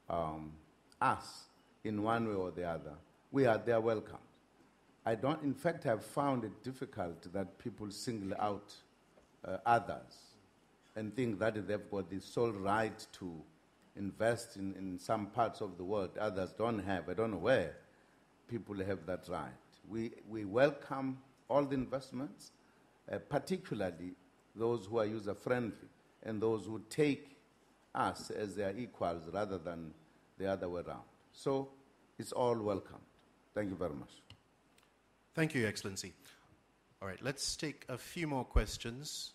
us in one way or the other, they are welcomed. In fact, I've found it difficult that people single out others and think that they've got the sole right to invest in some parts of the world others don't have. I don't know where people have that right. We welcome all the investments, particularly those who are user-friendly and those who take us as their equals rather than the other way around. So it's all welcomed. Thank you very much. Thank you, Your Excellency. All right, let's take a few more questions.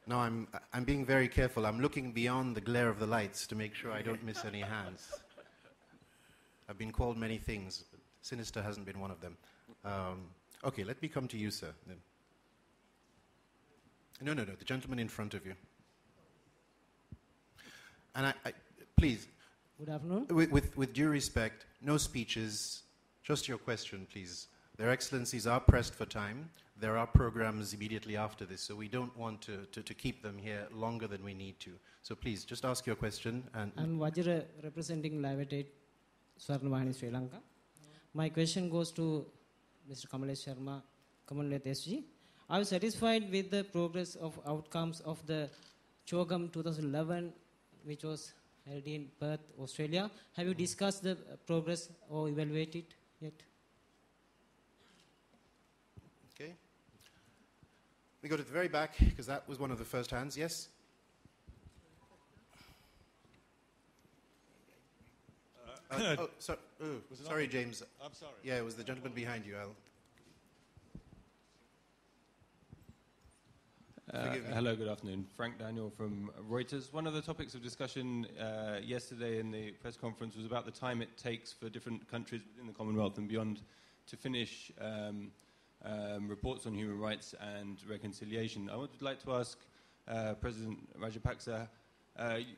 No, I'm being very careful. I'm looking beyond the glare of the lights to make sure I don't miss any hands. I've been called many things, but sinister hasn't been one of them. Okay, let me come to you, sir. No, the gentleman in front of you. And I please. Good afternoon. With due respect, no speeches, just your question, please. Their Excellencies are pressed for time. There are programs immediately after this, so we don't want to keep them here longer than we need to. So please, just ask your question. I'm Vajra, representing Livetate Swarnavahini, Sri Lanka. My question goes to Mr. Kamalesh Sharma, Commonwealth SG. I was satisfied with the progress of outcomes of the CHOGM 2011, which was held in Perth, Australia. Have you discussed the progress or evaluated yet? Okay. We go to the very back, because that was one of the first hands. Yes? Sorry, James. I'm sorry. Yeah, it was the gentleman behind you. Hello, good afternoon. Frank Daniel from Reuters. One of the topics of discussion yesterday in the press conference was about the time it takes for different countries within the Commonwealth and beyond to finish reports on human rights and reconciliation. I would like to ask President Rajapaksa,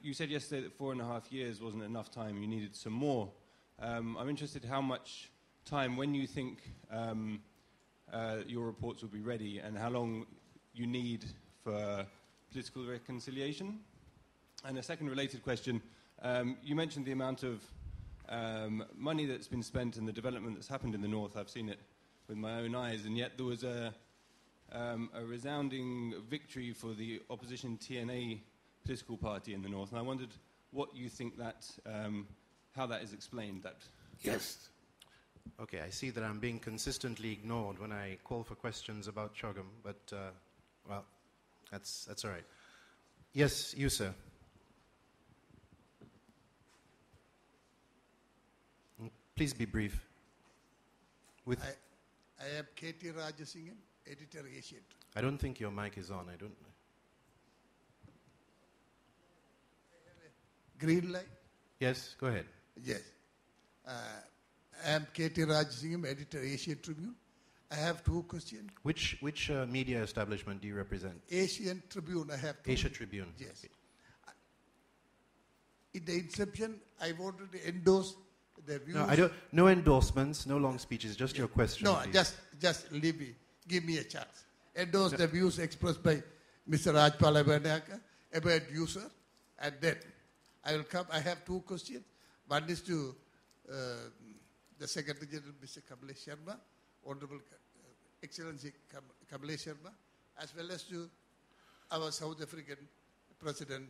you said yesterday that 4.5 years wasn't enough time, you needed some more. I'm interested how much time, when you think your reports will be ready, and how long you need for political reconciliation? And a second related question, you mentioned the amount of money that's been spent and the development that's happened in the north. I've seen it with my own eyes, and yet there was a resounding victory for the opposition TNA political party in the north. And I wondered what you think that, how that is explained. That Yes. Okay, I see that I'm being consistently ignored when I call for questions about CHOGM, but, well, that's all right. Yes, you, sir. Please be brief. With I am K.T. Rajasingam, editor Asian. I don't think your mic is on. I don't know. Green light? Yes, go ahead. Yes. I am K.T. Rajasingam, editor Asian Tribune. I have two questions. Which media establishment do you represent? Asian Tribune, I have two. Asia Tribune. Yes. Okay. In the inception, I wanted to endorse the views. No, I don't. No endorsements, no long speeches. Just your question. No, please. just leave me. Give me a chance. Endorse the views expressed by Mr. Bandaranayake about user, and then I will come. I have two questions. One is to the Secretary General, Mr. Kamlesh Sharma, Honorable Excellency Kamlesh Sharma, as well as to our South African President,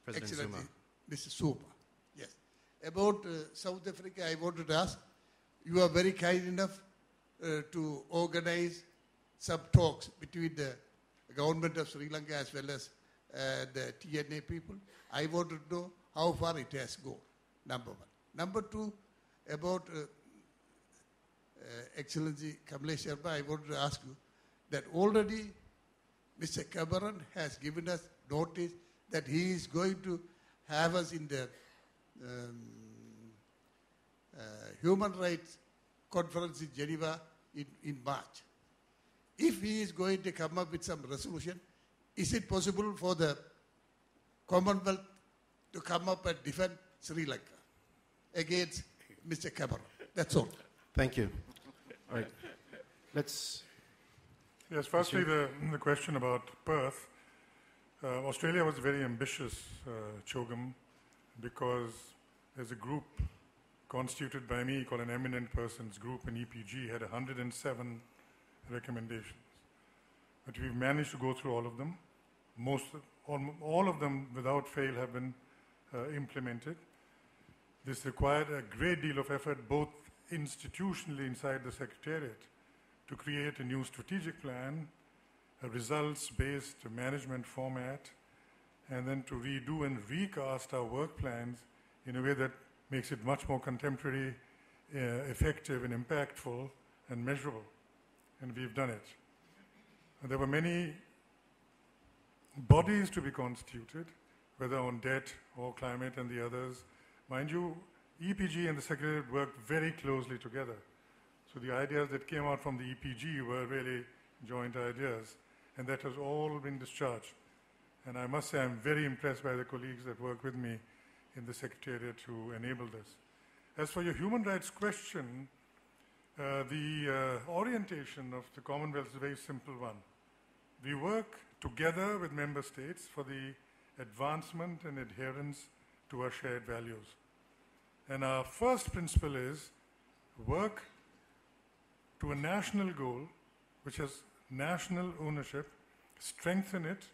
Excellency Zuma. Mr. Zuma. Yes. About South Africa, I wanted to ask, you are very kind enough to organize some talks between the government of Sri Lanka as well as the TNA people. I wanted to know how far it has gone, number one. Number two, about Excellency Kamlesh Sharma, I wanted to ask you that already Mr. Cameron has given us notice that he is going to have us in the Human Rights Conference in Geneva in March. If he is going to come up with some resolution, is it possible for the Commonwealth to come up and defend Sri Lanka against Mr. Cameron? That's all. Thank you. All right. Let's... Yes, firstly, the question about Perth. Australia was very ambitious, CHOGM, because there's a group constituted by me called an eminent persons group in EPG, had 107 recommendations. But we've managed to go through all of them. All of them, without fail, have been implemented. This required a great deal of effort, both institutionally inside the Secretariat, to create a new strategic plan, a results-based management format, and then to redo and recast our work plans in a way that makes it much more contemporary, effective, and impactful, and measurable. And we've done it. And there were many bodies to be constituted, whether on debt or climate and the others. Mind you, EPG and the Secretariat worked very closely together. So the ideas that came out from the EPG were really joint ideas, and that has all been discharged. And I must say I'm very impressed by the colleagues that work with me in the Secretariat to enable this. As for your human rights question, the orientation of the Commonwealth is a very simple one. We work together with member states for the advancement and adherence to our shared values. And our first principle is work to a national goal, which has national ownership, strengthen it,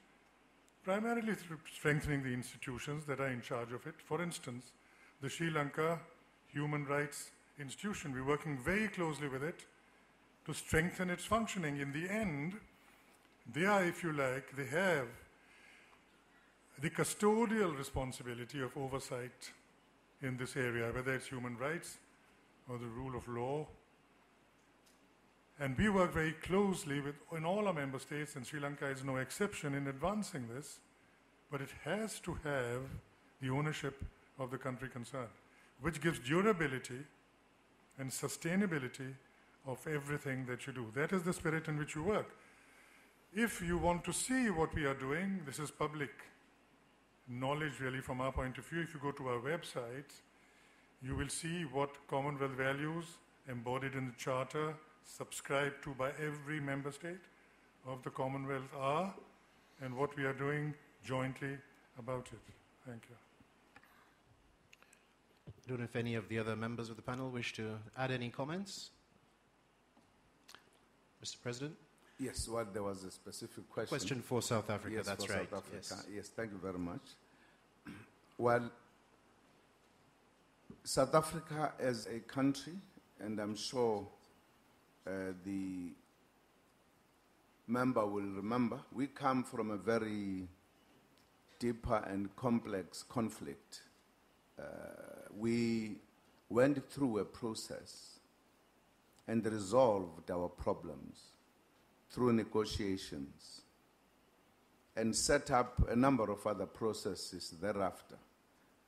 primarily through strengthening the institutions that are in charge of it. For instance, the Sri Lanka Human Rights Institution, we're working very closely with it to strengthen its functioning. In the end, they are, if you like, they have the custodial responsibility of oversight in this area, whether it's human rights or the rule of law. And we work very closely in all our member states, and Sri Lanka is no exception in advancing this, but it has to have the ownership of the country concerned, which gives durability and sustainability of everything that you do. That is the spirit in which you work. If you want to see what we are doing, this is public knowledge really from our point of view. If you go to our website, you will see what Commonwealth values embodied in the Charter, subscribed to by every member state of the Commonwealth are, and what we are doing jointly about it. Thank you. I don't know if any of the other members of the panel wish to add any comments. Mr. President? Yes, well, there was a specific question. Question for South Africa, Yes, that's for right. South Africa. Yes. Yes, thank you very much. Well, South Africa as a country, and I'm sure the member will remember, we come from a very deeper and complex conflict. We went through a process and resolved our problems through negotiations and set up a number of other processes thereafter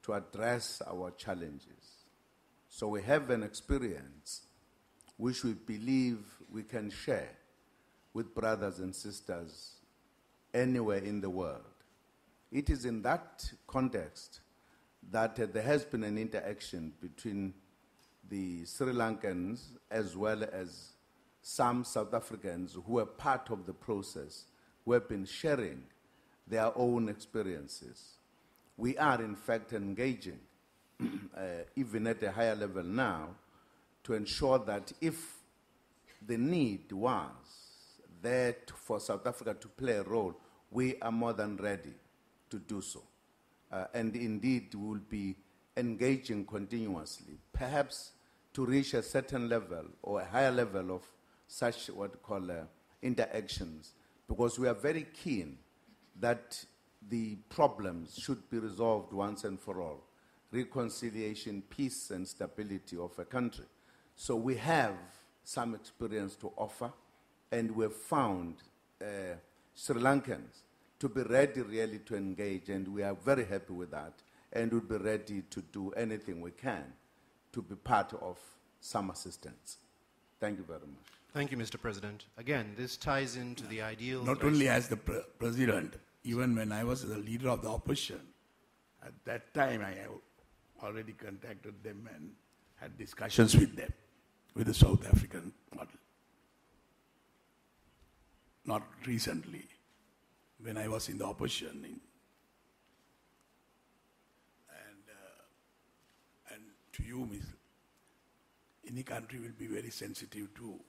to address our challenges. So we have an experience which we believe we can share with brothers and sisters anywhere in the world. It is in that context that there has been an interaction between the Sri Lankans as well as some South Africans who were part of the process, who have been sharing their own experiences. We are in fact engaging, even at a higher level now, to ensure that if the need was there for South Africa to play a role, we are more than ready to do so. And indeed, we will be engaging continuously, perhaps to reach a certain level or a higher level of such what we call interactions, because we are very keen that the problems should be resolved once and for all. Reconciliation, peace, and stability of a country. So we have some experience to offer, and we have found Sri Lankans to be ready really to engage, and we are very happy with that, and we'll be ready to do anything we can to be part of some assistance. Thank you very much. Thank you, Mr. President. Again, this ties into the ideal... Not only as the president, even when I was the leader of the opposition, at that time I have already contacted them and had discussions with them, with the South African model. Not recently, when I was in the opposition. And to you, Ms., any country will be very sensitive to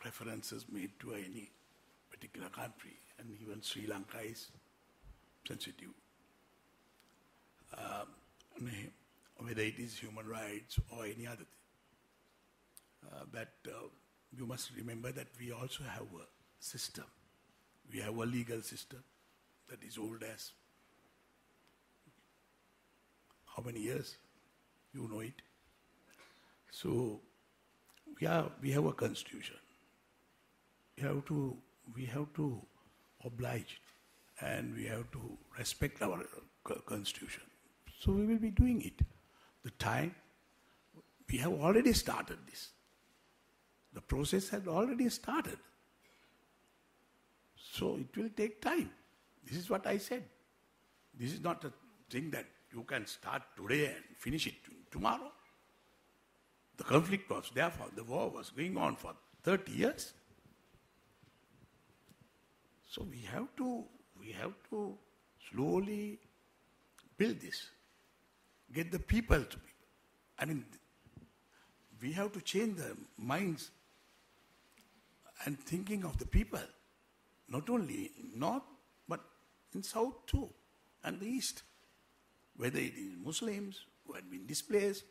references made to any particular country, and even Sri Lanka is sensitive. Whether it is human rights or any other thing. That you must remember that we also have a system. We have a legal system that is old as how many years? You know it. So we have a constitution. We have to oblige, and we have to respect our constitution. So we will be doing it. The time, we have already started this. The process had already started. So it will take time. This is what I said. This is not a thing that you can start today and finish it tomorrow. The conflict was there, the war was going on for 30 years. So we have to slowly build this. Get the people to be. I mean, we have to change the minds and thinking of the people. Not only in North, but in South too, and the East. Whether it is Muslims who had been displaced,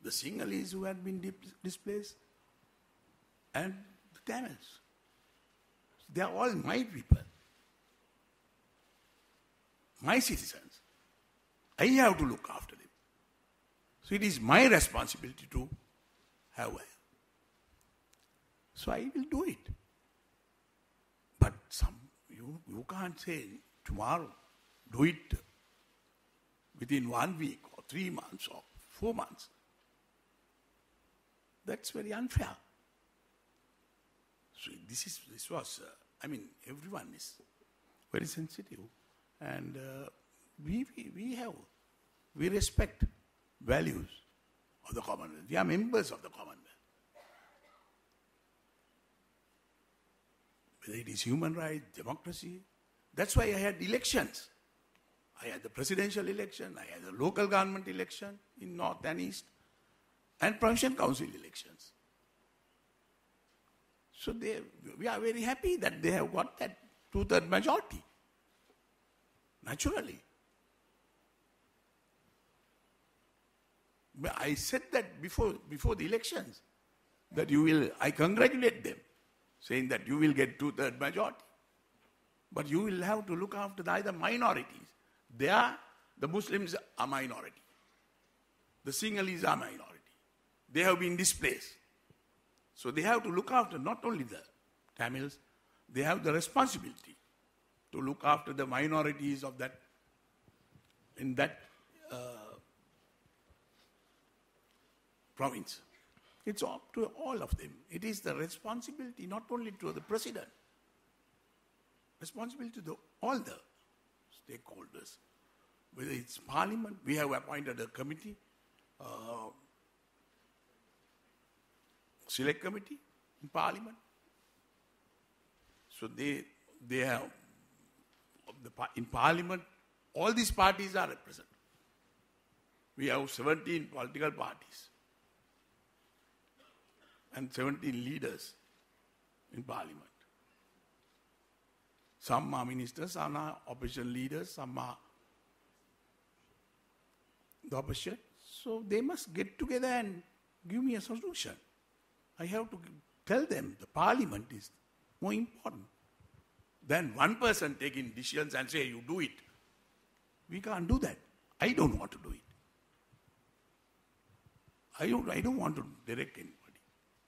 the Sinhalese who had been displaced, and the Tamils. They are all my people, my citizens. I have to look after them. So it is my responsibility to have a. So I will do it. But you can't say tomorrow, do it within 1 week or 3 months or 4 months. That's very unfair. So this was, everyone is very sensitive, and we respect values of the Commonwealth. We are members of the Commonwealth. Whether it is human rights, democracy, That's why I had elections. I had the presidential election, I had the local government election in North and East, and Provincial Council elections. So we are very happy that they have got that two-third majority. Naturally. But I said that before the elections, that I congratulate them, saying that you will get two-third majority. But you will have to look after the other minorities. The Muslims are minority. The Sinhalese are minority. They have been displaced. So they have to look after not only the Tamils, they have the responsibility to look after the minorities of that, in that province. It's up to all of them. It is the responsibility not only to the president, responsibility to all the stakeholders. Whether it's parliament, we have appointed a committee, select committee in parliament. So they have, in parliament, all these parties are represented. We have 17 political parties and 17 leaders in parliament. Some are ministers, some are opposition leaders, some are the opposition. So they must get together and give me a solution. I have to tell them the parliament is more important than one person taking decisions and say, you do it. We can't do that. I don't want to do it. I don't want to direct anybody.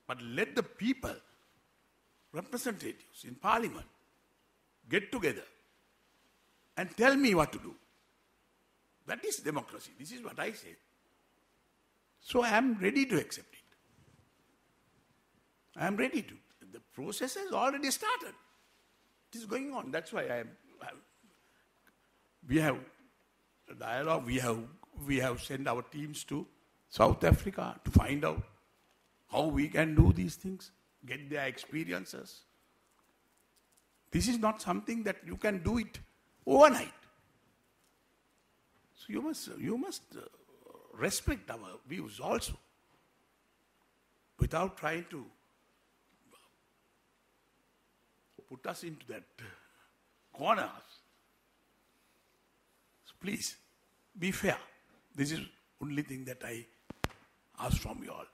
But let the people, representatives in parliament, get together and tell me what to do. That is democracy. This is what I say. So I am ready to accept it. I am ready to. The process has already started. It is going on. That's why we have a dialogue. We have sent our teams to South Africa to find out how we can do these things, get their experiences. This is not something that you can do it overnight. So you must respect our views also, without trying to put us into that corner. So please, be fair. This is the only thing that I ask from you all,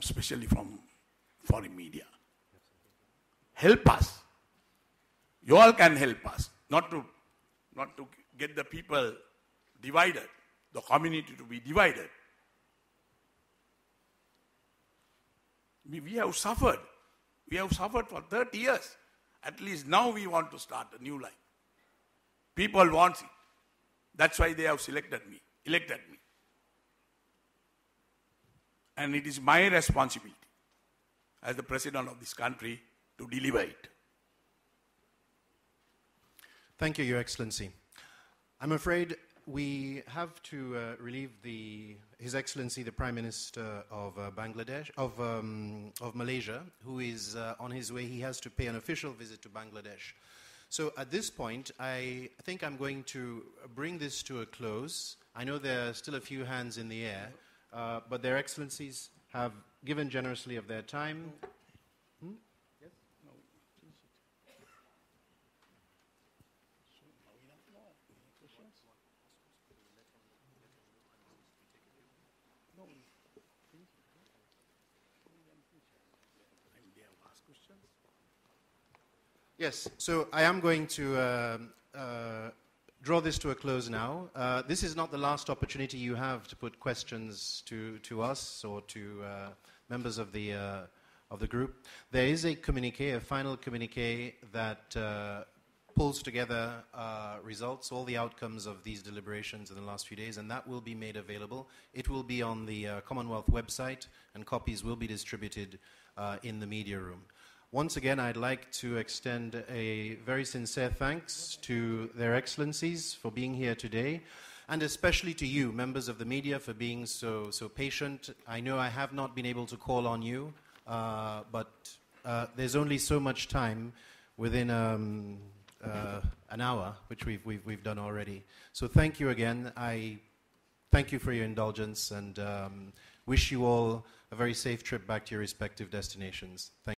especially from foreign media. Help us. You all can help us, not to get the people divided, the community to be divided. We have suffered. We have suffered for 30 years. At least now we want to start a new life. People want it. That's why they have elected me. And it is my responsibility as the president of this country to deliver it. Thank you, Your Excellency. I'm afraid we have to relieve His Excellency the Prime Minister of Bangladesh, of Malaysia, who is on his way. He has to pay an official visit to Bangladesh. So at this point, I think I'm going to bring this to a close. I know there are still a few hands in the air, but Their Excellencies have given generously of their time. Yes, so I am going to draw this to a close now. This is not the last opportunity you have to put questions to us or to members of the group. There is a communique, a final communique that pulls together results, all the outcomes of these deliberations in the last few days, and that will be made available. It will be on the Commonwealth website, and copies will be distributed in the media room. Once again, I'd like to extend a very sincere thanks to Their Excellencies for being here today, and especially to you, members of the media, for being so patient. I know I have not been able to call on you, but there's only so much time within an hour, which we've done already. So thank you again. I thank you for your indulgence and wish you all a very safe trip back to your respective destinations. Thank you.